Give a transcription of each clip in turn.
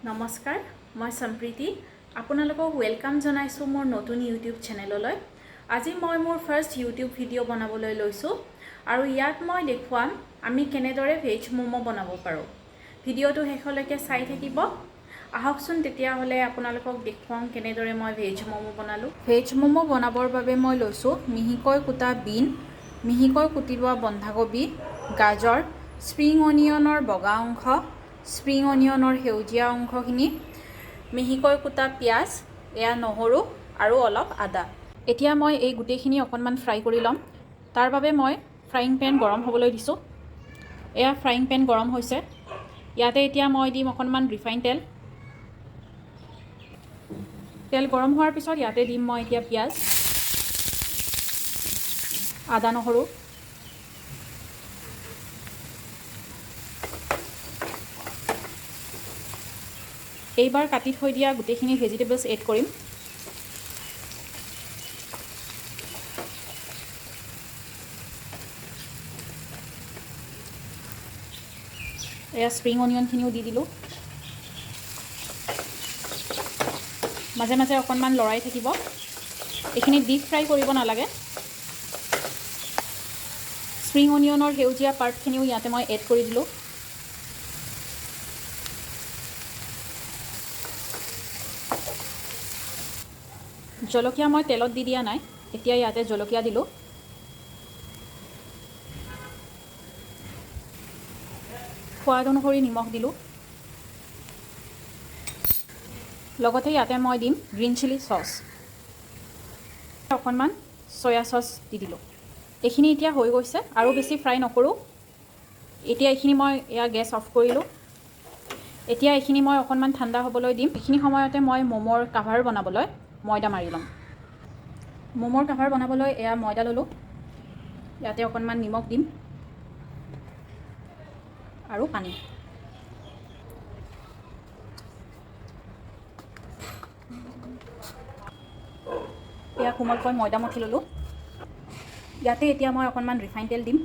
নমস্কাৰ, মই সম্প্ৰীতি আপোনালোকক ওয়েলকাম জনাইছো মোৰ নতুন ইউটিউব চেনেললৈ। আজি মই মোৰ ফাৰ্ষ্ট ইউটিউব ভিডিঅ' বনাবলৈ লৈছো আৰু ইয়াত মই দেখুৱাম আমি কেনেদৰে ভেজ মোমো বনাব পাৰো। ভিডিঅ'টো শেষলৈকে চাই থাকিব। আহকচোন তেতিয়া হলে আপোনালোকক দেখুৱাম কেনেদৰে মই ভেজ মোমো বনালো। ভেজ মোমো বনাবৰ বাবে মই লৈছো মিহিকৈ কুটা বিন, মিহিকৈ কুটি লোৱা বন্ধাকবি, গাজৰ, স্প্ৰিং অনিয়নৰ বগা অংশ, স্প্ৰিং অনিয়নৰ সেউজীয়া অংশখিনি, মিহিকৈ কুটা পিয়াজ, এয়া নহৰু আৰু অলপ আদা। এতিয়া মই এই গুটেইখিনি অকণমান ফ্ৰাই কৰি ল'ম। তাৰ বাবে মই ফ্ৰাইং পেন গৰম হ'বলৈ দিছোঁ। এয়া ফ্ৰাইং পেন গৰম হৈছে। ইয়াতে এতিয়া মই দিম অকণমান ৰিফাইন তেল। তেল গৰম হোৱাৰ পিছত ইয়াতে দিম মই এতিয়া পিয়াজ, আদা নহৰু, এইবাৰ কাটি থৈ দিয়া গোটেইখিনি ভেজিটেবলছ এড কৰিম। এয়া স্প্ৰিং অনিয়নখিনিও দি দিলোঁ। মাজে মাজে অকণমান লৰাই থাকিব। এইখিনি ডিপ ফ্ৰাই কৰিব নালাগে। স্প্ৰিং অনিয়নৰ সেউজীয়া পাৰ্টখিনিও ইয়াতে মই এড কৰি দিলোঁ। জলকীয়া মই তেলত দি দিয়া নাই, এতিয়া ইয়াতে জলকীয়া দিলোঁ। সোৱাদ অনুসৰি নিমখ দিলোঁ। লগতে ইয়াতে মই দিম গ্ৰীণ চিলি চচ, অকণমান চয়া চচ দি দিলোঁ। এইখিনি এতিয়া হৈ গৈছে আৰু বেছি ফ্ৰাই নকৰোঁ। এতিয়া এইখিনি মই গেছ অফ কৰিলোঁ। এতিয়া এইখিনি মই অকণমান ঠাণ্ডা হ'বলৈ দিম। এইখিনি সময়তে মই ম'মৰ কাভাৰ বনাবলৈ ময়দা মাৰি ল'ম। ম'মৰ কাভাৰ বনাবলৈ এয়া ময়দা ল'লোঁ। ইয়াতে অকণমান নিমখ দিম আৰু পানী। এয়া কোমলকৈ ময়দা মঠি ল'লোঁ। ইয়াতে এতিয়া মই অকণমান ৰিফাইন তেল দিম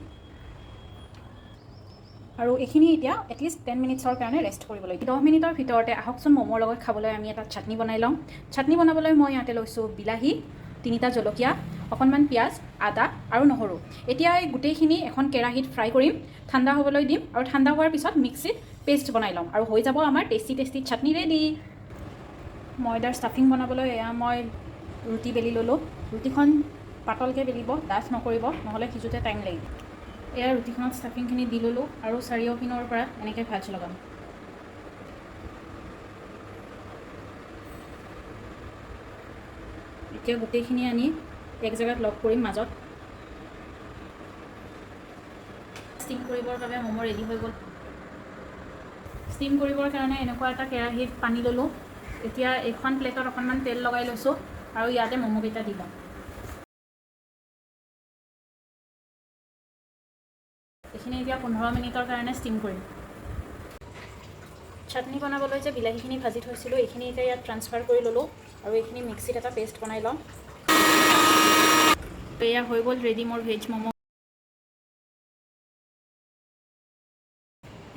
আৰু এইখিনি এতিয়া এটলিষ্ট 10 মিনিটছৰ কাৰণে ৰেষ্ট কৰিবলৈ দিম। 10 মিনিটৰ ভিতৰতে আহকচোন ম'মৰ লগত খাবলৈ আমি এটা চাটনি বনাই লওঁ। চাটনি বনাবলৈ মই ইয়াতে লৈছোঁ বিলাহী, 3টা জলকীয়া, অকণমান পিঁয়াজ, আদা আৰু নহৰু। এতিয়া এই গোটেইখিনি এখন কেৰাহীত ফ্ৰাই কৰিম, ঠাণ্ডা হ'বলৈ দিম আৰু ঠাণ্ডা হোৱাৰ পিছত মিক্সিত পেষ্ট বনাই ল'ম আৰু হৈ যাব আমাৰ টেষ্টি চাটনি ৰেডি। ময়দাৰ ষ্টাফিং বনাবলৈ এয়া মই ৰুটি বেলি ল'লোঁ। ৰুটিখন পাতলকৈ বেলিব, ডাঠ নকৰিব, নহ'লে সিজোতে টাইম লাগিব। এয়া ৰুটিখনত ষ্টাফিংখিনি দি ল'লোঁ আৰু চাৰিওপিনৰ পৰা এনেকৈ ভাজ লগাম। এতিয়া গোটেইখিনি আনি এক জেগাত লগ কৰিম মাজত। ষ্টিম কৰিবৰ বাবে ম'ম' ৰেডি হৈ গ'ল। ষ্টিম কৰিবৰ কাৰণে এনেকুৱা এটা কেৰাহীত পানী ল'লোঁ। এতিয়া এখন প্লেটত অকণমান তেল লগাই লৈছোঁ আৰু ইয়াতে ম'ম'কেইটা দি ল'ম। এইখিনি এতিয়া 15 মিনিটৰ কাৰণে ষ্টিম কৰিম। চাটনি বনাবলৈ যে বিলাহীখিনি ভাজি থৈছিলোঁ, এইখিনি এতিয়া ইয়াত ট্ৰান্সফাৰ কৰি ল'লোঁ আৰু এইখিনি মিক্সিত এটা পেষ্ট বনাই ল'ম। এয়া হৈ গ'ল ৰেডি মোৰ ভেজ ম'ম'।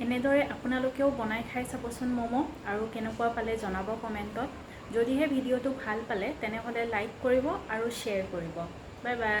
এনেদৰে আপোনালোকেও বনাই খাই চাবচোন ম'ম' আৰু কেনেকুৱা পালে জনাব কমেণ্টত। যদিহে ভিডিঅ'টো ভাল পালে তেনেহ'লে লাইক কৰিব আৰু শ্বেয়াৰ কৰিব। Bye bye.